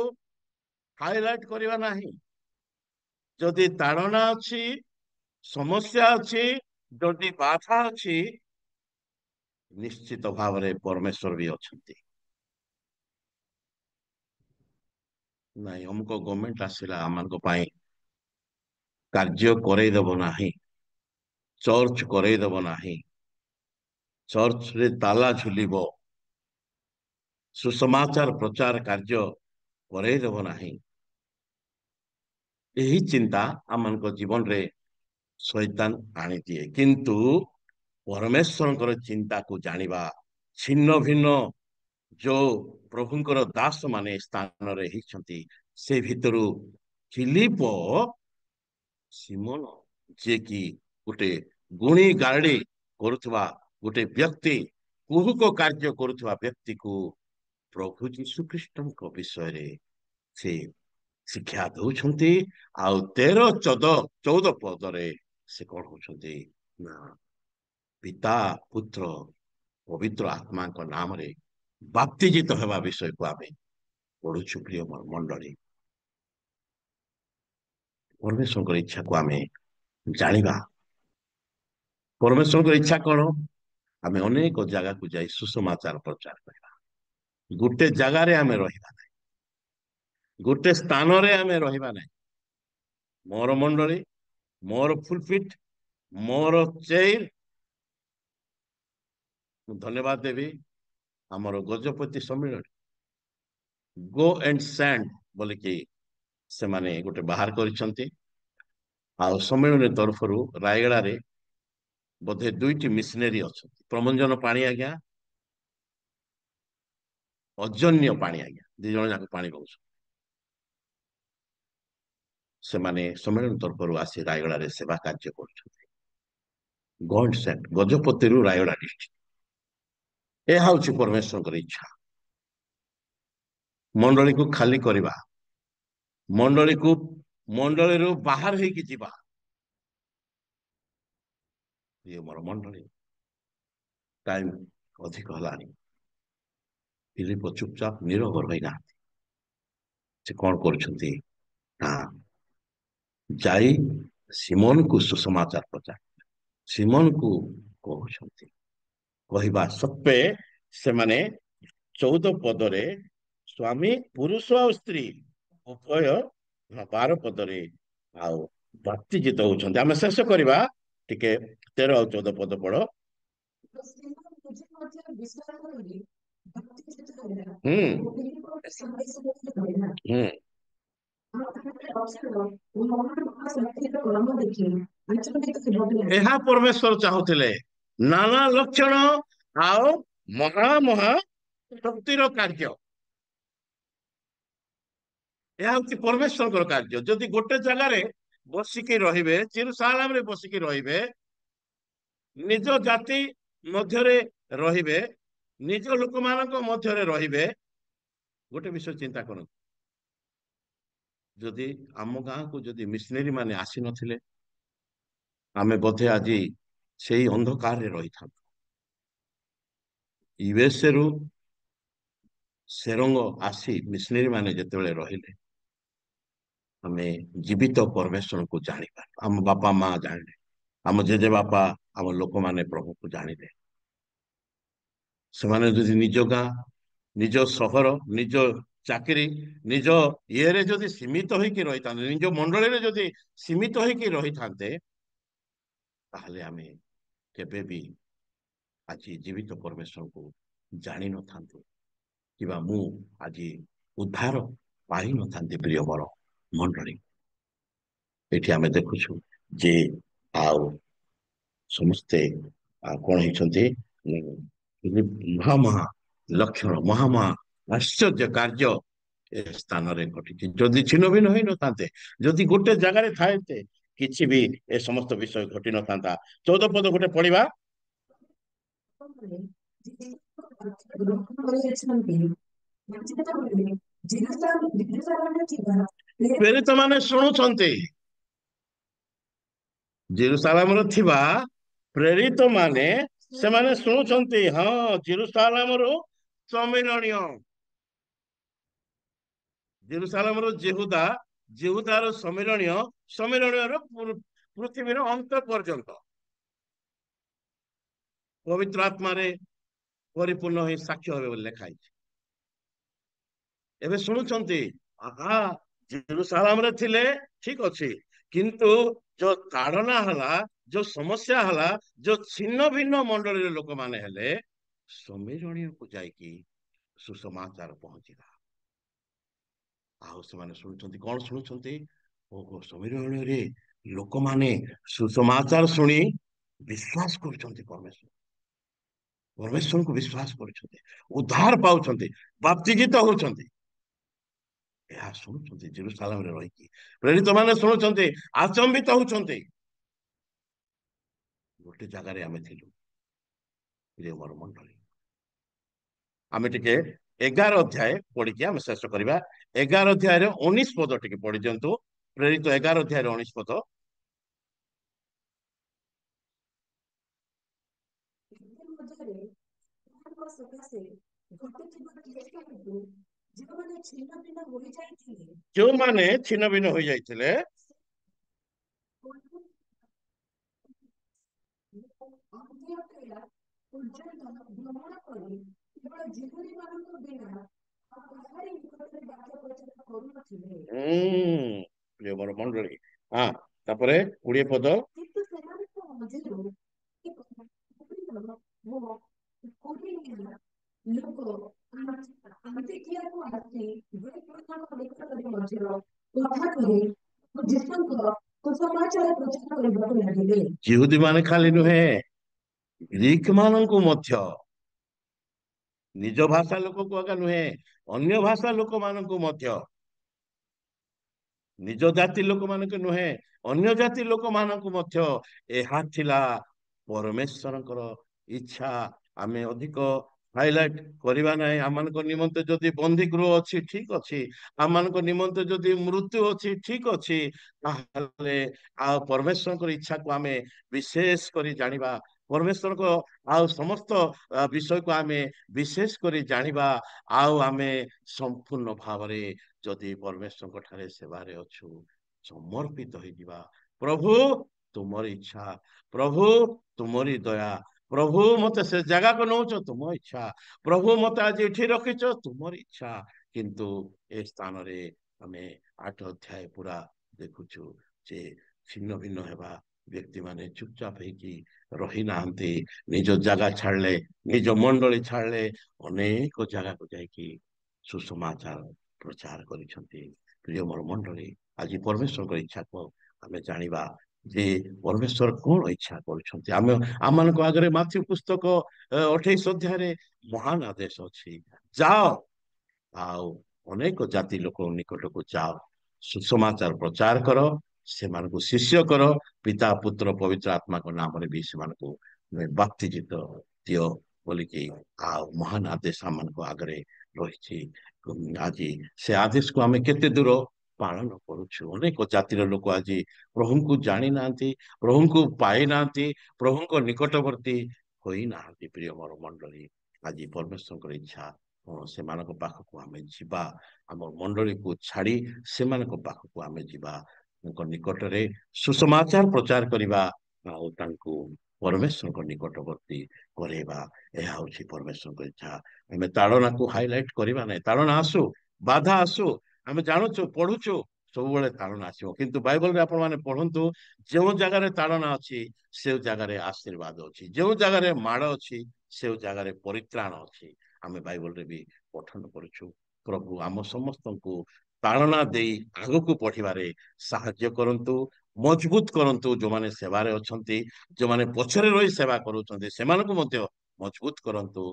Speaker 2: ହାଇଲାଇଟ କରିବା ନାହିଁ। ଯଦି ତାଡ଼ନା ଅଛି, ସମସ୍ୟା ଅଛି, ଯଦି ବାଧା ଅଛି, ନିଶ୍ଚିତ ଭାବରେ ପରମେଶ୍ୱର ବି ଅଛନ୍ତି। ନାଇଁ, ଅମୁକ ଗଭର୍ଣ୍ଣମେଣ୍ଟ ଆସିଲା ଆମମାନଙ୍କ ପାଇଁ କାର୍ଯ୍ୟ କରେଇଦବ ନାହିଁ, ଚର୍ଚ୍ଚ କରେଇଦବ ନାହିଁ, ଚର୍ଚ୍ଚରେ ତାଲା ଝୁଲିବ, ସୁସମାଚାର ପ୍ରଚାର କାର୍ଯ୍ୟ କରେଇଦବ ନାହିଁ, ଏହି ଚିନ୍ତା ଆମମାନଙ୍କ ଜୀବନରେ ଶୈତାନ ଆଣିଦିଏ। କିନ୍ତୁ ପରମେଶ୍ୱରଙ୍କର ଚିନ୍ତାକୁ ଜାଣିବା, ଛିନ୍ନ ଭିନ୍ନ ଯୋଉ ପ୍ରଭୁଙ୍କର ଦାସ ମାନେ ସ୍ଥାନରେ ହେଇଛନ୍ତି, ସେ ଭିତରୁ ଫିଲିପ ସିମୋନ, ଯିଏକି ଗୋଟେ ଗୁଣି ଗାରେଡ଼ି କରୁଥିବା ଗୋଟେ ବ୍ୟକ୍ତି, କୁହୁକ କାର୍ଯ୍ୟ କରୁଥିବା ବ୍ୟକ୍ତିକୁ ପ୍ରଭୁ ଯୀଶୁଖ୍ରୀଷ୍ଟଙ୍କ ବିଷୟରେ ସେ ଶିକ୍ଷା ଦଉଛନ୍ତି। ଆଉ 13-14 ପଦରେ ସେ କଣ କହୁଛନ୍ତି ନା, ପିତା ପୁତ୍ର ପବିତ୍ର ଆତ୍ମାଙ୍କ ନାମରେ ବାପ୍ତିଜିତ ହେବା ବିଷୟକୁ ଆମେ ପଢୁଛୁ। ପ୍ରିୟ ମଣ୍ଡଳୀ, ପରମେଶ୍ୱରଙ୍କର ଇଚ୍ଛାକୁ ଆମେ ଜାଣିବା। ପରମେଶ୍ୱରଙ୍କର ଇଚ୍ଛା କଣ? ଆମେ ଅନେକ ଜାଗାକୁ ଯାଇ ସୁସମାଚାର ପ୍ରଚାର କରିବା। ଗୋଟେ ଜାଗାରେ ଆମେ ରହିବା ନାହିଁ, ଗୋଟେ ସ୍ଥାନରେ ଆମେ ରହିବା ନାହିଁ। ମୋର ମଣ୍ଡଳୀ, ମୋର ଫୁଲପିଟ, ମୋର ଚେୟାର, ମୁଁ ଧନ୍ୟବାଦ ଦେବି ଆମର ଗଜପତି ସମ୍ମିଳନୀ ଗୋ ଏଣ୍ଡ ସ୍ୟାଣ୍ଡ ବୋଲିକି ସେମାନେ ଗୋଟେ ବାହାର କରିଛନ୍ତି। ଆଉ ସମ୍ମିଳନୀ ତରଫରୁ ରାୟଗଡ଼ାରେ ବୋଧେ 2ଟି ମିଶନାରୀ ଅଛନ୍ତି। ପ୍ରମଞ୍ଜନ ପାଣି ଆଜ୍ଞା, ଅଜନ୍ୟ ପାଣି ଆଜ୍ଞା, 2 ଜଣ ଯାକ ପାଣି ବଗୁଛନ୍ତି। ସେମାନେ ସମ୍ମିଳନୀ ତରଫରୁ ଆସି ରାୟଗଡ଼ାରେ ସେବା କାର୍ଯ୍ୟ କରୁଛନ୍ତି। ଗଜପତିରୁ ରାୟଗଡ଼ା ଡିଷ୍ଟ୍ରିକ୍ଟ। ଏହା ହଉଛି ପରମେଶ୍ୱରଙ୍କର ଇଚ୍ଛା। ମଣ୍ଡଳୀକୁ ଖାଲି କରିବା, ମଣ୍ଡଳୀରୁ ବାହାର ହେଇକି ଯିବା। ଇଏ ମୋର ମଣ୍ଡଳୀ, ଟାଇମ ଅଧିକ ହେଲାଣି। ଫିଲିପ ଚୁପଚାପ ନୀରବ ରହିନାହାନ୍ତି। ସେ କଣ କରୁଛନ୍ତି ନା, ଯାଇ ସିମୋନକୁ ସୁସମାଚାର ପ୍ରଚାର, ସିମୋନକୁ କହୁଛନ୍ତି। କହିବା ସତ୍ତ୍ୱେ ସେମାନେ 14 ପଦରେ ସ୍ୱାମୀ ପୁରୁଷ ଆଉ ସ୍ତ୍ରୀ ଉଭୟ 12 ପଦରେ ଆଉ ବାପ୍ତିଜିତ ହଉଛନ୍ତି। ଆମେ ଶେଷ କରିବା, ଟିକେ 13 ଆଉ 14 ପଦ ପଢ। ହୁଁ, ହୁଁ, ଏହା ପରମେଶ୍ୱର ଚାହୁଁଥିଲେ। ନାନା ଲକ୍ଷଣ ଆଉ ମହା ଶକ୍ତିର କାର୍ଯ୍ୟ। ଏହା ହଉଛି ପରମେଶ୍ୱରଙ୍କର କାର୍ଯ୍ୟ। ଯଦି ଗୋଟେ ଜାଗାରେ ବସିକି ରହିବେ, ଜେରୁସାଲେମରେ ବସିକି ରହିବେ, ନିଜ ଜାତି ମଧ୍ୟରେ ରହିବେ, ନିଜ ଲୋକମାନଙ୍କ ମଧ୍ୟରେ ରହିବେ, ଗୋଟେ ବିଷୟ ଚିନ୍ତା କରନ୍ତୁ, ଯଦି ଆମ ଗାଁକୁ ଯଦି ମିଶନେରୀ ମାନେ ଆସିନଥିଲେ, ଆମେ ବୋଧେ ଆଜି ସେଇ ଅନ୍ଧକାରରେ ରହିଥାନ୍ତୁ। ୟୁଏସଏ ରୁ ସେରଙ୍ଗ ଆସି ମିଶନେରୀ ମାନେ ଯେତେବେଳେ ରହିଲେ, ଆମେ ଜୀବିତ ପରମେଶ୍ୱରଙ୍କୁ ଜାଣିପାରିଲୁ। ଆମ ବାପା ମା ଜାଣିଲେ, ଆମ ଜେଜେ ବାପା, ଆମ ଲୋକମାନେ ପ୍ରଭୁକୁ ଜାଣିଲେ। ସେମାନେ ଯଦି ନିଜ ଗାଁ, ନିଜ ସହର, ନିଜ ଚାକିରି, ନିଜ ଇଏରେ ଯଦି ସୀମିତ ହେଇକି ରହିଥାନ୍ତେ, ନିଜ ମଣ୍ଡଳୀରେ ଯଦି ସୀମିତ ହେଇକି ରହିଥାନ୍ତେ, ତାହେଲେ ଆମେ କେବେ ବି ଆଜି ଜୀବିତ ପରମେଶ୍ୱରଙ୍କୁ ଜାଣିନଥାନ୍ତୁ, କିମ୍ବା ମୁଁ ଆଜି ଉଦ୍ଧାର ପାଇନଥାନ୍ତି। ପ୍ରିୟ ମୋର ମଣ୍ଡଳୀ, ଏଠି ଆମେ ଦେଖୁଛୁ ଯେ ଆଉ ସମସ୍ତେ କଣ ହେଇଛନ୍ତି, ମହା ଲକ୍ଷଣ, ମହା ଆଶ୍ଚର୍ଯ୍ୟ କାର୍ଯ୍ୟ ଏ ସ୍ଥାନରେ ଘଟିଛି। ଯଦି ଛିନ୍ନ ଭିନ୍ନ ହେଇନଥାନ୍ତେ, ଯଦି ଗୋଟେ ଜାଗାରେ ଥାନ୍ତେ, କିଛି ବି ଏ ସମସ୍ତ ବିଷୟ ଘଟି ନଥାନ୍ତା। 14 ପଦ ଗୋଟେ ପଢିବା।
Speaker 3: ଗ୍ରହଣ କରିଅଛନ୍ତି, ଯେତେବେଳେ ଜେରୁସାଲେମରେ ଥିବା
Speaker 2: ପ୍ରେରିତ ମାନେ ଶୁଣୁଛନ୍ତି, ଜେରୁସାଲେମରେ ଥିବା ପ୍ରେରିତ ମାନେ ସେମାନେ ଶୁଣୁଛନ୍ତି। ହଁ, ଜେରୁସାଲେମରୁ ସମ୍ମିଳନୀୟ, ଜେରୁସାଲେମର ଯେହୁଦା, ଯେହୁଦାର ସମ୍ମିଳନୀୟ, ସମ୍ମିଳନୀୟର ପୃଥିବୀର ଅନ୍ତ ପର୍ଯ୍ୟନ୍ତ ପବିତ୍ର ଆତ୍ମାରେ ପରିପୂର୍ଣ୍ଣ ହେଇ ସାକ୍ଷ୍ୟ ହେବେ ବୋଲି ଲେଖା ହେଇଛି। ଏବେ ଶୁଣୁଛନ୍ତି, ଆହା ଜେରୁସାଲେମରେ ଥିଲେ ଠିକ ଅଛି, କିନ୍ତୁ ଯୋଉ ତାଡନା ହେଲା, ଯୋଉ ସମସ୍ୟା ହେଲା, ଯୋଉ ଛିନ୍ନ ଭିନ୍ନ ମଣ୍ଡଳୀର ଲୋକମାନେ ହେଲେ, ସମ୍ମିଳନୀୟକୁ ଯାଇକି ସୁସମାଚାର ପହଞ୍ଚିଲା। ଆଉ ସେମାନେ ଶୁଣୁଛନ୍ତି, କଣ ଶୁଣୁଛନ୍ତି? ଓହୋ, ସମ୍ମିଳନୀୟରେ ଲୋକମାନେ ସୁସମାଚାର ଶୁଣି ବିଶ୍ୱାସ କରୁଛନ୍ତି, ପରମେଶ୍ୱରଙ୍କୁ ବିଶ୍ୱାସ କରୁଛନ୍ତି, ଉଦ୍ଧାର ପାଉଛନ୍ତି, ବାପ୍ତିଜିତ ହଉଛନ୍ତି। ଏହା ଶୁଣୁଛନ୍ତି ଜେରୁସାଲେମରେ ରହିକି ପ୍ରେରିତ ମାନେ ଶୁଣୁଛନ୍ତି, ଆଚମ୍ବିତ ହଉଛନ୍ତି। ଗୋଟେ ଜାଗାରେ ଆମେ ଥିଲୁ, ମୋର ମଣ୍ଡଳୀ। ଆମେ ଟିକେ 11 ଅଧ୍ୟାୟ ପଢିକି ଆମେ ଶେଷ କରିବା। 11 ଅଧ୍ୟାୟରେ 19 ପଦ ଟିକେ ପଢି ଦିଅନ୍ତୁ। ପ୍ରେରିତ 11 ଅଧ୍ୟାୟରେ 19 ପଦ।
Speaker 3: ମଧ୍ୟରେ ସକାଶେ ଘଟୁଥିବା କ୍ଲେଶକୁ ଯେଉଁମାନେ ଛିନ୍ନ ଭିନ୍ନ ହୋଇଯାଇଥିଲେ,
Speaker 2: ଯେଉଁମାନେ ଛିନ୍ନ ଭିନ୍ନ ହୋଇଯାଇଥିଲେ,
Speaker 3: ଅନ୍ତ୍ୟୋଖିଆ ପର୍ଯ୍ୟନ୍ତ ଭ୍ରମଣ କରି କେବଳ ଜିହୁଦୀମାନଙ୍କ ବିନା ଆଉ କାହାରି ନିକଟରେ ବାକ୍ୟ ପ୍ରଚାର କରୁନଥିଲେ।
Speaker 2: ପ୍ରିୟ ମୋର ମଣ୍ଡଳୀ। ହଁ, ତାପରେ 20 ପଦ।
Speaker 3: କିନ୍ତୁ ସେମାନଙ୍କ ମଧ୍ୟରୁ ଏକ କୋରିନିଆ ଲୋକ ଅନ୍ତିକିଆକୁ ଆସି ଗ୍ରୀକମାନଙ୍କ ନିକଟରେ ମଧ୍ୟ କଥା କହି ଯୀଶୁଙ୍କ ସୁସମାଚାର ପ୍ରଚାର କରିବାକୁ ଲାଗିଲେ।
Speaker 2: ଜିହୁଦୀ ମାନେ ଖାଲି ନୁହେଁ, ଗ୍ରୀକ ମାନଙ୍କୁ ମଧ୍ୟ, ନିଜ ଭାଷା ଲୋକକୁ ଆକା ନୁହେଁ, ଅନ୍ୟ ଭାଷା ଲୋକମାନଙ୍କୁ ମଧ୍ୟ, ନିଜ ଜାତି ଲୋକମାନଙ୍କୁ ନୁହେଁ, ଅନ୍ୟ ଜାତି ଲୋକମାନଙ୍କୁ ମଧ୍ୟ ଏହା ଥିଲା ପରମେଶ୍ୱରଙ୍କର ଇଚ୍ଛା। ଆମେ ଅଧିକ ହାଇଲାଇଟ କରିବା ନାହିଁ। ଆମମାନଙ୍କ ନିମନ୍ତେ ଯଦି ବନ୍ଦୀ ଗୃହ ଅଛି, ଠିକ ଅଛି, ଆମମାନଙ୍କ ନିମନ୍ତେ ଯଦି ମୃତ୍ୟୁ ଅଛି, ଠିକ ଅଛି, ତାହେଲେ ଆଉ ପରମେଶ୍ୱରଙ୍କର ଇଚ୍ଛାକୁ ଆମେ ବିଶେଷ କରି ଜାଣିବା, ପରମେଶ୍ୱରଙ୍କ ଆଉ ସମସ୍ତ ବିଷୟକୁ ଆମେ ବିଶେଷ କରି ଜାଣିବା। ଆଉ ଆମେ ସମ୍ପୂର୍ଣ୍ଣ ଭାବରେ ଯଦି ପରମେଶ୍ୱରଙ୍କ ଠାରେ ସେବାରେ ଅଛୁ, ସମର୍ପିତ ହେଇଯିବା। ପ୍ରଭୁ ତୁମର ଇଚ୍ଛା, ପ୍ରଭୁ ତୁମରି ଦୟା, ପ୍ରଭୁ ମତେ ସେ ଜାଗାକୁ ନଉଛ, ତୁମ ଇଚ୍ଛା, ପ୍ରଭୁ ମତେ ଆଜି ଏଠି ରଖିଛ, ତୁମର ଇଚ୍ଛା। କିନ୍ତୁ ଏ ସ୍ଥାନରେ ଆମେ 8 ଅଧ୍ୟାୟ ପୁରା ଦେଖୁଛୁ ଯେ ଛିନ୍ନ ଭିନ୍ନ ହେବା ବ୍ୟକ୍ତି ମାନେ ଚୁପଚାପ ହେଇକି ରହିନାହାନ୍ତି। ନିଜ ଜାଗା ଛାଡିଲେ, ନିଜ ମଣ୍ଡଳୀ ଛାଡିଲେ, ଅନେକ ଜାଗାକୁ ଯାଇକି ସୁସମାଚାର ପ୍ରଚାର କରିଛନ୍ତି। ପ୍ରିୟ ମୋର ମଣ୍ଡଳୀ, ଆଜି ପରମେଶ୍ୱରଙ୍କ ଇଚ୍ଛାକୁ ଆମେ ଜାଣିବା ଯେ ପରମେଶ୍ୱର କଣ ଇଚ୍ଛା କରୁଛନ୍ତି। ଆମମାନଙ୍କ ଆଗରେ ମାଥ୍ୟୁ ପୁସ୍ତକ 28 ଅଧ୍ୟାୟରେ ମହାନ ଆଦେଶ ଅଛି, ଯାଅ ଆଉ ଅନେକ ଜାତି ଲୋକ ନିକଟକୁ ଯାଅ, ସୁସମାଚାର ପ୍ରଚାର କର, ସେମାନଙ୍କୁ ଶିଷ୍ୟ କର, ପିତା ପୁତ୍ର ପବିତ୍ର ଆତ୍ମାଙ୍କ ନାମରେ ବି ସେମାନଙ୍କୁ ବାପ୍ତିଜିତ ଦିଅ ବୋଲିକି ଆଉ ମହାନ ଆଦେଶ ଆମମାନଙ୍କ ଆଗରେ ରହିଛି। ଆଜି ସେ ଆଦେଶକୁ ଆମେ କେତେ ଦୂର ପାଳନ କରୁଛୁ? ଅନେକ ଜାତିର ଲୋକ ଆଜି ପ୍ରଭୁଙ୍କୁ ଜାଣିନାହାନ୍ତି, ପ୍ରଭୁଙ୍କୁ ପାଇନାହାନ୍ତି, ପ୍ରଭୁଙ୍କ ନିକଟବର୍ତ୍ତୀ ହୋଇନାହାନ୍ତି। ପ୍ରିୟ ମୋର ମଣ୍ଡଳୀ, ଆଜି ପରମେଶ୍ୱରଙ୍କର ଇଚ୍ଛା ସେମାନଙ୍କ ପାଖକୁ ଆମେ ଯିବା, ଆମ ମଣ୍ଡଳୀକୁ ଛାଡ଼ି ସେମାନଙ୍କ ପାଖକୁ ଆମେ ଯିବା, ତାଙ୍କ ନିକଟରେ ସୁସମାଚାର ପ୍ରଚାର କରିବା ଆଉ ତାଙ୍କୁ ପରମେଶ୍ୱରଙ୍କ ନିକଟବର୍ତ୍ତୀ କରେଇବା। ଏହା ହଉଛି ପରମେଶ୍ୱରଙ୍କ ଇଚ୍ଛା। ଆମେ ତାଳନାକୁ ହାଇଲାଇଟ କରିବା ନାହିଁ। ତାଳନା ଆସୁ, ବାଧା ଆସୁ, ଆମେ ଜାଣୁଛୁ, ପଢୁଛୁ, ସବୁବେଳେ ତାଳନା ଆସିବ, କିନ୍ତୁ ବାଇବଲରେ ଆପଣମାନେ ପଢନ୍ତୁ, ଯେଉଁ ଜାଗାରେ ତାଳନା ଅଛି ସେ ଜାଗାରେ ଆଶୀର୍ବାଦ ଅଛି, ଯେଉଁ ଜାଗାରେ ମାଡ଼ ଅଛି ସେ ଜାଗାରେ ପରିତ୍ରାଣ ଅଛି। ଆମେ ବାଇବଲରେ ବି ପଠନ କରୁଛୁ। ପ୍ରଭୁ ଆମ ସମସ୍ତଙ୍କୁ ତାଳନା ଦେଇ ଆଗକୁ ବଢିବାରେ ସାହାଯ୍ୟ କରନ୍ତୁ, ମଜବୁତ କରନ୍ତୁ। ଯେଉଁମାନେ ସେବାରେ ଅଛନ୍ତି, ଯେଉଁମାନେ ପଛରେ ରହି ସେବା କରୁଛନ୍ତି, ସେମାନଙ୍କୁ ମଧ୍ୟ ମଜବୁତ କରନ୍ତୁ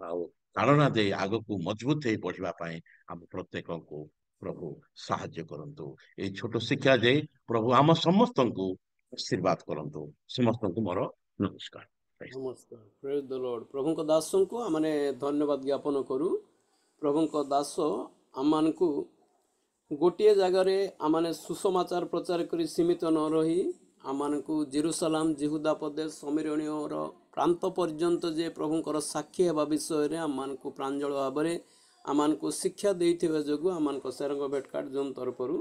Speaker 2: ଆଉ ତାଳନା ଦେଇ ଆଗକୁ ମଜବୁତ ହେଇ ବଢିବା ପାଇଁ ଆମ ପ୍ରତ୍ୟେକଙ୍କୁ ପ୍ରଭୁ ସାହାଯ୍ୟ କରନ୍ତୁ। ଏଇ ଛୋଟ ଶିକ୍ଷା ଦେଇ ପ୍ରଭୁ ଆମ ସମସ୍ତଙ୍କୁ ଆଶୀର୍ବାଦ କରନ୍ତୁ। ସମସ୍ତଙ୍କୁ ମୋର ନମସ୍କାର।
Speaker 1: ନମସ୍କାର। ପ୍ରେଜ୍ ଦ ଲର୍ଡ। ପ୍ରଭୁଙ୍କ ଦାସଙ୍କୁ ଆମେ ଧନ୍ୟବାଦ ଜ୍ଞାପନ କରୁ। ପ୍ରଭୁଙ୍କ ଦାସ ଆମମାନଙ୍କୁ ଗୋଟିଏ ଜାଗାରେ ଆମମାନେ ସୁସମାଚାର ପ୍ରଚାର କରି ସୀମିତ ନ ରହି ଆମମାନଙ୍କୁ ଜେରୁସାଲାମ, ଜିହୁଦା ପ୍ରଦେଶ, ସମୀରଣୀୟର ପ୍ରାନ୍ତ ପର୍ଯ୍ୟନ୍ତ ଯେ ପ୍ରଭୁଙ୍କର ସାକ୍ଷୀ ହେବା ବିଷୟରେ ଆମମାନଙ୍କୁ ପ୍ରାଞ୍ଜଳ ଭାବରେ ଆମମାନଙ୍କୁ ଶିକ୍ଷା ଦେଇଥିବା ଯୋଗୁଁ ଆମମାନଙ୍କ ସେରଙ୍ଗ ଭେଟକାଟ ଜୋନ୍ ତରଫରୁ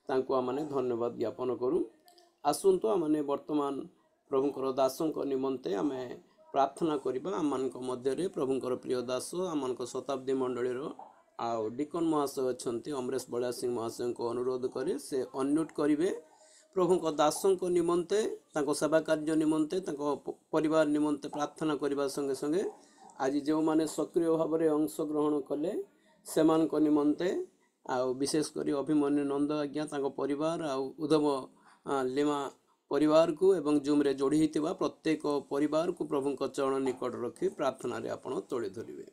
Speaker 1: ତାଙ୍କୁ ଆମେ ଧନ୍ୟବାଦ ଜ୍ଞାପନ କରୁ। ଆସନ୍ତୁ ଆମେ ବର୍ତ୍ତମାନ ପ୍ରଭୁଙ୍କର ଦାସଙ୍କ ନିମନ୍ତେ ଆମେ ପ୍ରାର୍ଥନା କରିବା। ଆମମାନଙ୍କ ମଧ୍ୟରେ ପ୍ରଭୁଙ୍କର ପ୍ରିୟ ଦାସ, ଆମମାନଙ୍କ ଶତାବ୍ଦୀ ମଣ୍ଡଳୀର ଆଉ ଡିକନ ମହାଶୟ ଅଛନ୍ତି, ଅମରେଶ ବଳିଆ ସିଂ ମହାଶୟଙ୍କୁ ଅନୁରୋଧ କରି ସେ ଅନମ୍ୟୁଟ୍ କରିବେ। ପ୍ରଭୁଙ୍କ ଦାସଙ୍କ ନିମନ୍ତେ, ତାଙ୍କ ସେବା କାର୍ଯ୍ୟ ନିମନ୍ତେ, ତାଙ୍କ ପରିବାର ନିମନ୍ତେ ପ୍ରାର୍ଥନା କରିବା ସଙ୍ଗେ ସଙ୍ଗେ ଆଜି ଯେଉଁମାନେ ସକ୍ରିୟ ଭାବରେ ଅଂଶଗ୍ରହଣ କଲେ ସେମାନଙ୍କ ନିମନ୍ତେ, ଆଉ ବିଶେଷ କରି ଅଭିମନ୍ୟୁ ନନ୍ଦ ଆଜ୍ଞା, ତାଙ୍କ ପରିବାର, ଆଉ ଉଦ୍ଧବ ଲିମା ପରିବାରକୁ ଏବଂ ଜୁମ୍ରେ ଯୋଡ଼ି ହୋଇଥିବା ପ୍ରତ୍ୟେକ ପରିବାରକୁ ପ୍ରଭୁଙ୍କ ଚରଣ ନିକଟ ରଖି ପ୍ରାର୍ଥନାରେ ଆପଣ ତୋଳି ଧରିବେ।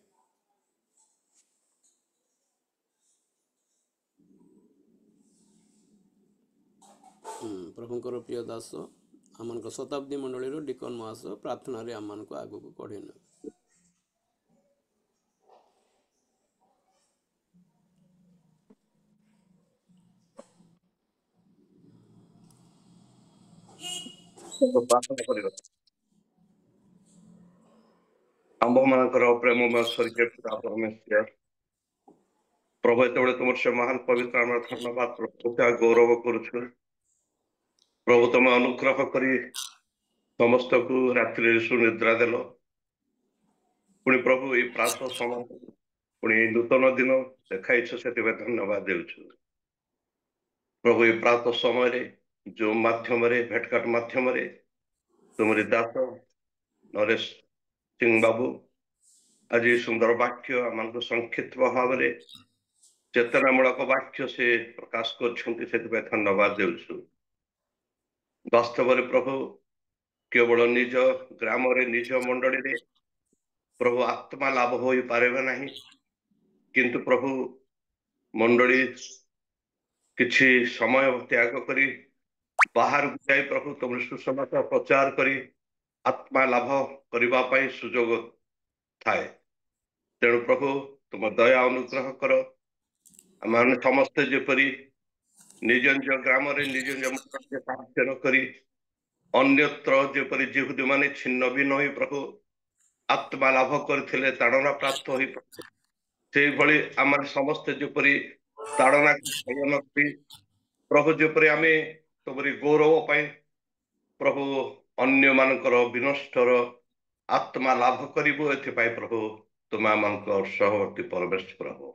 Speaker 1: ପ୍ରଭୁଙ୍କର ପ୍ରିୟ ଦାସ, ଆମମାନଙ୍କ ଶତାବ୍ଦୀ ମଣ୍ଡଳୀର ଡିକନ ମହାଶୟ ପ୍ରାର୍ଥନାରେ ଆମମାନଙ୍କୁ ଆଗକୁ କଢ଼େଇ ନେବେ।
Speaker 4: ପ୍ରାର୍ଥନା କରିବା। ଆମ୍ଭମାନଙ୍କର ପ୍ରେମମୟ ସ୍ୱର୍ଗୀୟ ପିତା ପରମେଶ୍ୱର, ପ୍ରଭୁ, ଯେତେବେଳେ ତୁମର ସେ ମହାନ ପବିତ୍ର ଆମର ଧନ୍ୟବାଦ ଗୌରବ କରୁଛୁ। ପ୍ରଭୁ, ତମେ ଅନୁଗ୍ରହ କରି ସମସ୍ତଙ୍କୁ ରାତ୍ରିରେ ସୁନିଦ୍ରା ଦେଲ। ପୁଣି ପ୍ରଭୁ, ଏଇ ପ୍ରାତଃ ସମୟ, ପୁଣି ଏଇ ନୂତନ ଦିନ ଦେଖାଇଛ, ସେଥିପାଇଁ ଧନ୍ୟବାଦ ଦେଉଛୁ। ପ୍ରଭୁ, ଏଇ ପ୍ରାତଃ ସମୟରେ ଯୋଉ ମାଧ୍ୟମରେ, ଭେଟଘାଟ ମାଧ୍ୟମରେ ତୁମରି ଦାସ ନରେଶ ସିଂ ବାବୁ ଆଜି ସୁନ୍ଦର ବାକ୍ୟ ଆମମାନଙ୍କୁ ସଂକ୍ଷିପ୍ତ ଭାବରେ ଚେତନାମୂଳକ ବାକ୍ୟ ସେ ପ୍ରକାଶ କରୁଛନ୍ତି, ସେଥିପାଇଁ ଧନ୍ୟବାଦ ଦେଉଛୁ। ବାସ୍ତବରେ ପ୍ରଭୁ, କେବଳ ନିଜ ଗ୍ରାମରେ, ନିଜ ମଣ୍ଡଳୀରେ ପ୍ରଭୁ ଆତ୍ମା ଲାଭ ହୋଇପାରିବେ ନାହିଁ, କିନ୍ତୁ ପ୍ରଭୁ ମଣ୍ଡଳୀ କିଛି ସମୟ ତ୍ୟାଗ କରି ବାହାରକୁ ଯାଇ ପ୍ରଭୁ ତୁମର ସୁସମାଚାର ପ୍ରଚାର କରି ଆତ୍ମା ଲାଭ କରିବା ପାଇଁ ସୁଯୋଗ ଥାଏ। ତେଣୁ ପ୍ରଭୁ, ତୁମ ଦୟା ଅନୁଗ୍ରହ କର। ଆମେ ସମସ୍ତେ ଯେପରି ନିଜ ନିଜ ଗ୍ରାମରେ, ନିଜ ନିଜ ମଣ୍ଡଳୀରେ ସାହାଯ୍ୟ ନ କରି ଅନ୍ୟତ୍ର ଯେପରି ଯିହୁଦୀ ମାନେ ଛିନ୍ନ ଭିନ୍ନ ହୋଇ ପ୍ରଭୁ ଆତ୍ମା ଲାଭ କରିଥିଲେ, ତାଡ଼ନା ପ୍ରାପ୍ତ ହୋଇ ସେଇଭଳି ଆମେ ସମସ୍ତେ ଯେପରି ତାଡ଼ନା କରି ପ୍ରଭୁ, ଯେପରି ଆମେ ତୁମରି ଗୌରବ ପାଇଁ ପ୍ରଭୁ ଅନ୍ୟମାନଙ୍କର ବିନଷ୍ଟର ଆତ୍ମା ଲାଭ କରିବୁ, ଏଥିପାଇଁ ପ୍ରଭୁ ତୁମେ ଆମମାନଙ୍କ ସହବର୍ତ୍ତୀ ପରମେଶ୍ୱର ପ୍ରଭୁ,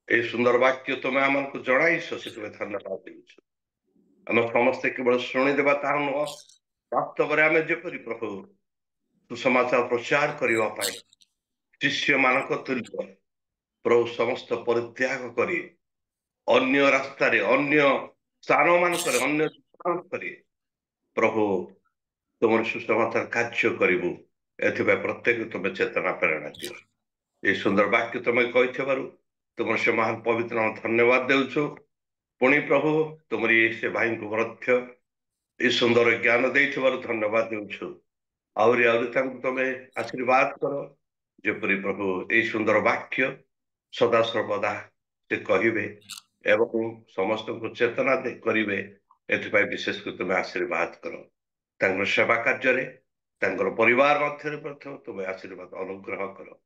Speaker 4: এই ସୁନ୍ଦର ବାକ୍ୟ ତୁମେ ଆମମାନଙ୍କୁ ଜଣାଇଛ, ସେଥିପାଇଁ ଧନ୍ୟବାଦ ଦେଉଛୁ। ଆମେ ସମସ୍ତେ କେବଳ ଶୁଣିଦେବା ତାହା ନୁହଁ, ବାସ୍ତବରେ ଆମେ ଯେପରି ପ୍ରଭୁ ସୁସମାଚାର ପ୍ରଚାର କରିବା ପାଇଁ ଶିଷ୍ୟମାନଙ୍କ ତୁଲ୍ୟ ପ୍ରଭୁ ସମସ୍ତ ପରିତ୍ୟାଗ କରି ଅନ୍ୟ ରାସ୍ତାରେ, ଅନ୍ୟ ସ୍ଥାନ ମାନଙ୍କରେ, ଅନ୍ୟ କରି ପ୍ରଭୁ ତୁମର ସୁସମାଚାର କାର୍ଯ୍ୟ କରିବୁ, ଏଥିପାଇଁ ପ୍ରତ୍ୟେକ ତୁମେ ଚେତନା ପ୍ରେରଣା ଦିଅ। এই ସୁନ୍ଦର ବାକ୍ୟ ତୁମେ କହିଥିବାରୁ तुम से महान पवित्र नाम धन्यवाद देउछु पुणी प्रभु तुमरी से भाई को मध्य ये सुंदर ज्ञान देइथिबारु धन्यवाद देउछु आउरी तुमे आशीर्वाद करो जेपरी प्रभु ये सुंदर वाक्य सदा सर्वदा से कहिबे एवं समस्त को चेतना दे करिवे एथिपाई विशेष कर तुमे आशीर्वाद करो तांकर सेवा कार्य रे तांकर परिवार मध्य प्रथम तुमे आशीर्वाद अनुग्रह करो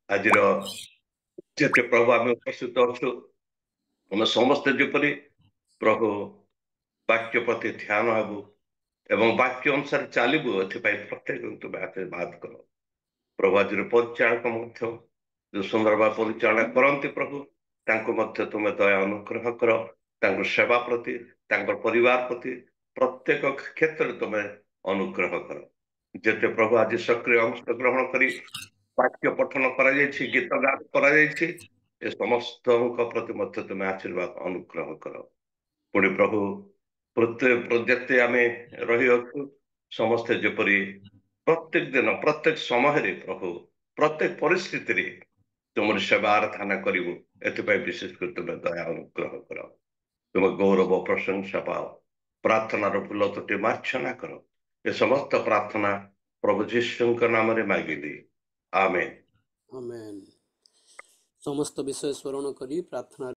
Speaker 4: आज जेते प्रभु आम उपस्थित अच्छु आम समस्ते जेपरी प्रभु वाक्य प्रति ध्यान हबु एवं वाक्य अनुसार चलबु एथिपाई प्रत्येक तुमे आशीर्वाद करो प्रभु आज परिचालक मध्य जो सुंदर भाव परिचालना करती प्रभु तांको मध्य तुमे दया अनुग्रह करो तांको सेवा प्रति तांको परिवार प्रति प्रत्येक क्षेत्र में तुमे अनुग्रह करो जेते प्रभु आज सक्रिय अंश ग्रहण करी वाक्य पठन करा जायछि गीत गान करा जायछि ए समस्त प्रति मध्य तुमे आशीर्वाद अनुग्रह करो पुणी प्रभु प्रत्येक जेते आमे रही अच्छु समस्ते जेपरी प्रत्येक दिन प्रत्येक समय प्रभु प्रत्येक परिस्थिति रे तुम सेवा आराधना करू एपाई विशेष कर तुम दया अनुग्रह कर तुम गौरव प्रशंसा पाओ प्रार्थनार फूल तोटे मार्चना करो ये समस्त प्रार्थना प्रभु जीशु नाम रे मागिली आमेन
Speaker 1: आमेन। समस्त विषय स्मरण करी प्रार्थना